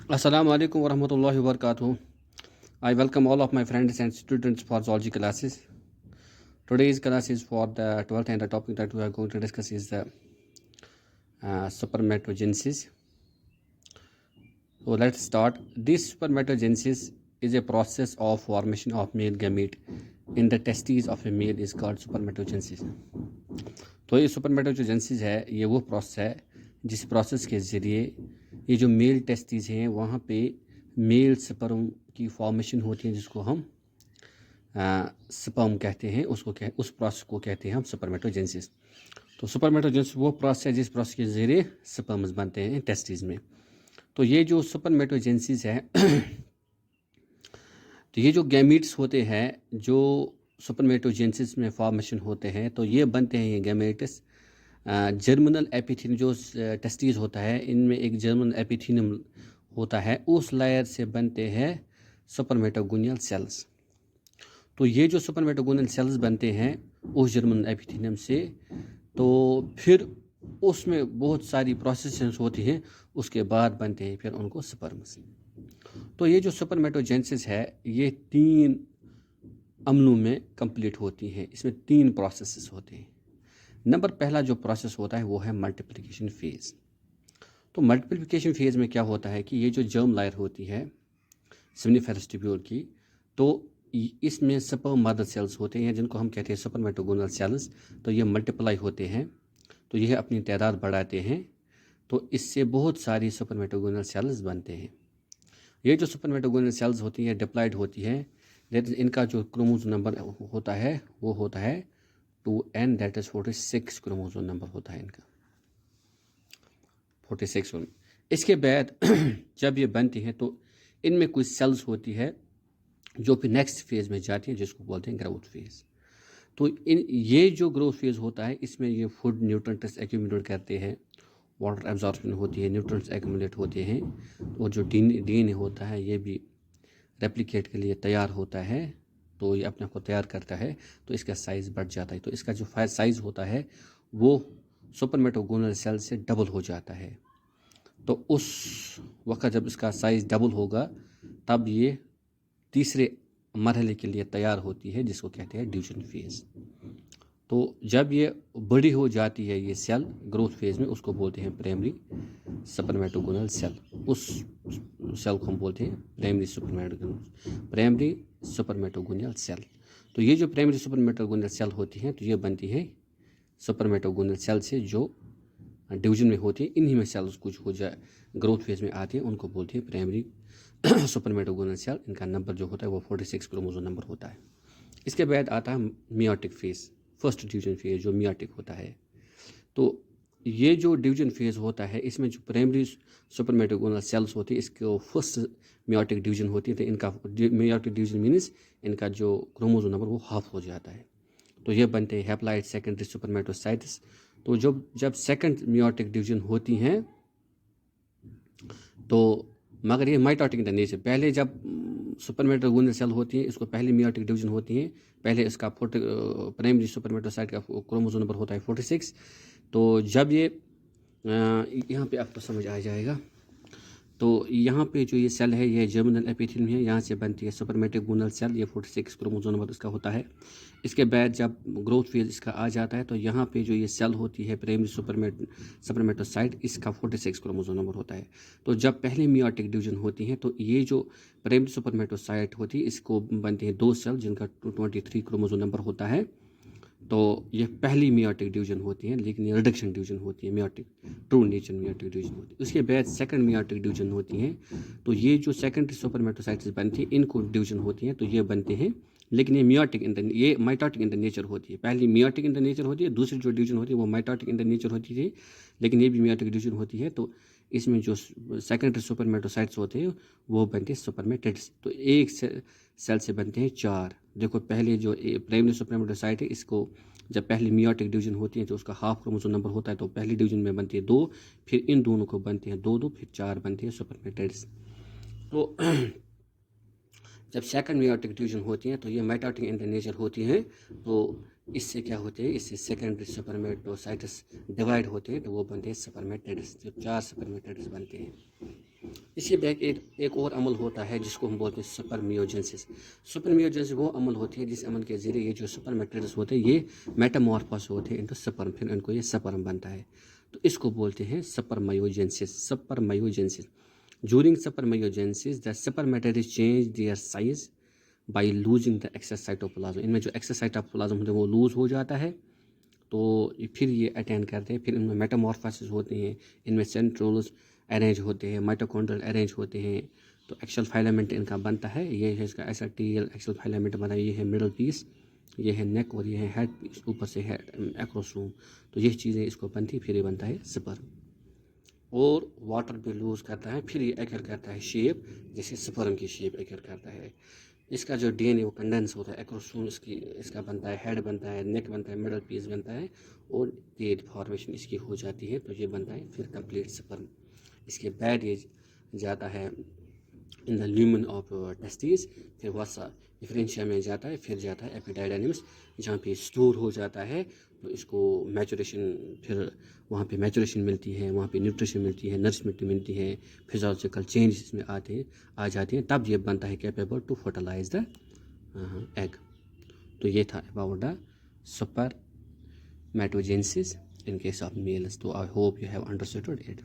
Assalamu alaikum wa rahmatullahi wa barakatuh. I welcome all of my friends and students for zoology classes. Today's class is for the 12th and the topic that we are going to discuss is the spermatogenesis. So let's start. This spermatogenesis is a process of formation of male gamete in the testes of a male is called spermatogenesis. तो ये spermatogenesis है, ये वो process है जिस process के ज़रिए ये जो मेल टेस्टिस हैं वहाँ पे मेल स्पर्म की फॉर्मेशन होती है जिसको हम स्पर्म कहते हैं, उस प्रोसेस को कहते हैं हम स्पर्मेटोजेनेसिस। तो स्पर्मेटोजेनेसिस वो प्रोसेस है जिस प्रोसेस के ज़रिए स्पर्म्स बनते हैं टेस्टिस में। तो ये जो स्पर्मेटोजेनेसिस है तो ये जो गैमीट्स होते हैं जो स्पर्मेटोजेनेसिस में फॉर्मेशन होते हैं तो ये बनते हैं ये गैमेट्स जर्मिनल एपिथीनियम जो टेस्टिस होता है इनमें एक जर्मिनल एपिथीनियम होता है, उस लेयर से बनते हैं स्पर्मेटोगोनियल सेल्स। तो ये जो स्पर्मेटोगोनियल सेल्स बनते हैं उस जर्मिनल एपिथीनियम से, तो फिर उसमें बहुत सारी प्रोसेसेस होती हैं, उसके बाद बनते हैं फिर उनको स्पर्म्स। तो ये जो स्पर्मेटोजेनेसिस है ये 3 अमलों में कंप्लीट होती है। इसमें 3 प्रोसेसेस होते हैं। नंबर पहला जो प्रोसेस होता है वो है मल्टीप्लिकेशन फेज़। तो मल्टीप्लिकेशन फेज़ में क्या होता है कि ये जो जर्म लेयर होती है सिम्निफेरस ट्यूब्यूल की, तो इसमें स्पर्म मदर सेल्स होते हैं जिनको हम कहते हैं स्पर्मेटोगोनल सेल्स। तो ये मल्टीप्लाई होते हैं, तो यह अपनी तादाद बढ़ाते हैं, तो इससे बहुत सारी स्पर्मेटोगोनल सेल्स बनते हैं। ये जो स्पर्मेटोगोनल सेल्स होती हैं डिप्लॉयड होती है, इनका जो क्रोमोसोम नंबर होता है वो होता है 2n, that is 46 chromosome number होता है इनका 46। इसके बाद जब ये बनती हैं तो इनमें कुछ सेल्स होती है जो फिर नेक्स्ट फेज़ में जाती हैं जिसको बोलते हैं ग्रोथ फेज़। तो ये जो ग्रोथ फेज़ होता है इसमें ये फूड न्यूट्रिएंट्स एक्यूमुलेट करते हैं, वाटर एब्जॉर्प्शन होती है, न्यूट्रिएंट्स एक्यूमुलेट होते हैं, और जो डीएनए होता है ये भी रेप्लिकेट के लिए तैयार होता है, तो ये अपने आप को तैयार करता है, तो इसका साइज़ बढ़ जाता है। तो इसका जो साइज़ होता है वो स्पर्मेटोगोनल सेल से डबल हो जाता है। तो उस वक्त जब इसका साइज़ डबल होगा तब ये तीसरे मरहले के लिए तैयार होती है जिसको कहते हैं डिवीजन फेज़। तो जब ये बड़ी हो जाती है ये सेल ग्रोथ फेज़ में, उसको बोलते हैं प्राइमरी स्पर्मेटोगोनल सेल। उस सेल को हम बोलते हैं प्राइमरी स्पर्मेटोगोनल सेल। तो ये जो प्राइमरी स्पर्मेटोगोनल सेल होती हैं तो ये बनती है स्पर्मेटोगोनल सेल से जो डिवीजन में होती है। इन्हीं में सेल्स कुछ हो जाए ग्रोथ फेज़ में आते हैं, उनको बोलते हैं प्राइमरी स्पर्मेटोगोनल सेल। इनका नंबर जो होता है वो 46 क्रोमोसोम नंबर होता है। इसके बाद आता है meiotic phase, first division phase जो मियोटिक होता है। तो ये जो डिवीजन फेज़ होता है इसमें जो प्राइमरी स्पर्मेटोगोनल सेल्स होती है इसको फर्स्ट मियोटिक डिवीजन होती है। तो इनका मियोटिक डिवीजन मीन्स इनका जो क्रोमोसोम नंबर वो हाफ हो जाता है, तो ये बनते हैं हैप्लॉइड सेकेंडरी स्पर्मेटोसाइट्स। तो जब सेकंड मियोटिक डिवीजन होती हैं तो मगर ये माइटोटिक इन द नेचर, पहले जब स्पर्मेटोगोनल सेल होती है इसको पहले मियोटिक डिवीजन होती है, पहले इसका प्राइमरी स्पर्मेटोसाइट का क्रोमोसोम नंबर होता है 46। तो जब ये यहाँ पे आपको समझ आ जाएगा, तो यहाँ पे जो ये सेल है ये जर्मिनल एपिथेलियम है, यहाँ से बनती है स्पर्मेटोगोनल सेल, ये 46 क्रोमोसोम नंबर इसका होता है। इसके बाद जब ग्रोथ फेज इसका आ जाता है तो यहाँ पे जो ये सेल होती है प्राइमरी स्पर्मेटोसाइट, इसका 46 क्रोमोसोम नंबर होता है। तो जब पहले मियोटिक डिवीजन होती है तो ये जो प्राइमरी स्पर्मेटोसाइट होती है इसको बनती है 2 सेल जिनका 23 क्रोमोसोम नंबर होता है। तो ये पहली मियोटिक डिवीजन होती है, लेकिन ये रिडक्शन डिवीजन होती है, meiotic true nature meiotic division होती है। उसके बाद सेकंड मियोटिक डिवीजन होती है, तो ये जो सेकेंडरी स्पर्मेटोसाइट्स बनती है इनको डिवीजन होती है, तो ये बनते हैं, लेकिन ये मियोटिक ये माइटोटिक इन द नेचर होती है। पहली मियोटिक इन द नेचर होती है, दूसरी जो डिवीजन होती है वो माइटोटिक इन द नेचर होती है, लेकिन ये भी मियोटिक डिवीजन होती है। तो इसमें जो सेकेंडरी स्पर्मेटोसाइट्स होते हैं वो बनते हैं स्पर्मेटिड्स। तो एक सेल से बनते हैं 4। देखो पहले जो प्राइमरी स्पर्मेटोसाइट है इसको जब पहली मियोटिक डिवीजन होती है तो उसका हाफ क्रोमोसोम नंबर होता है, तो पहली डिवीजन में बनती है 2, फिर इन दोनों को बनते हैं 2 2, फिर 4 बनती है स्पर्मेटिड्स। तो जब सेकंड मियोटिक डिवीजन होती है तो ये माइटोटिक इन द नेचर होती हैं। तो इससे क्या होते हैं, इससे सेकेंडरी स्पर्मेटोसाइट्स डिवाइड होते हैं, तो वो बनते हैं स्पर्मेटिड्स, जो 4 स्पर्मेटिड्स बनते हैं। इसके बैक एक और अमल होता है जिसको हम बोलते हैं सुपरमियोजेंसिस। सुपरमियोजेंसिस वो अमल होती है जिस अमल के ज़रिए ये जो सुपरमेट्रिड्स होते हैं ये मेटामॉर्फोस होते हैं इनटू स्पर्म, फिर इनको ये स्पर्म बनता है। तो इसको बोलते हैं spermiogenesis. Spermiogenesis during spermiogenesis the spermatids change their size by losing the excess cytoplasm. इनमें जो एक्सेस साइटोप्लाज्म होते हैं वो लूज़ हो जाता है, तो फिर ये अटेंड करते हैं, फिर इनमें मेटामॉर्फोसिस होते हैं, इनमें सेंट्रोल्स अरेंज होते हैं, माइटोकॉन्ड्रियल अरेंज होते हैं, तो एक्सल फाइलामेंट इनका बनता है। ये है इसका ऐसा टीएल एक्सल फाइलामेंट बना है। ये है मिडल पीस, ये है नेक और ये है हेड पीस, ऊपर से है एक्रोसोम। तो ये चीज़ें इसको बनती, फिर ये बनता है स्पर्म। और वाटर भी लूज़ करता है, फिर ये एक्यर करता है शेप, जैसे स्पर्म की शेप एक्यर करता है। इसका जो डीएनए वो कंडेंस होता है, एक्रोसोम इसका बनता है, हेड बनता है, नेक बनता है, मिडल पीस बनता है, और ये फॉर्मेशन इसकी हो जाती है, तो ये बनता है फिर कंप्लीट स्पर्म। इसके बाद ये जाता है in the lumen of testis, फिर वसा डिफरेंशिया में जाता है, फिर जाता है एपिडाइडाइनम्स जहाँ पे स्टोर हो जाता है। तो इसको मैचुरेशन, फिर वहाँ पे मैचुरेशन मिलती है, वहाँ पे न्यूट्रिशन मिलती है, नरिशमेंट मिलती है, फिजियोलॉजिकल चेंज इसमें आ जाते हैं, तब ये बनता है capable to fertilize the egg. तो ये था about the spermatogenesis in case of males. तो I hope you have understood it.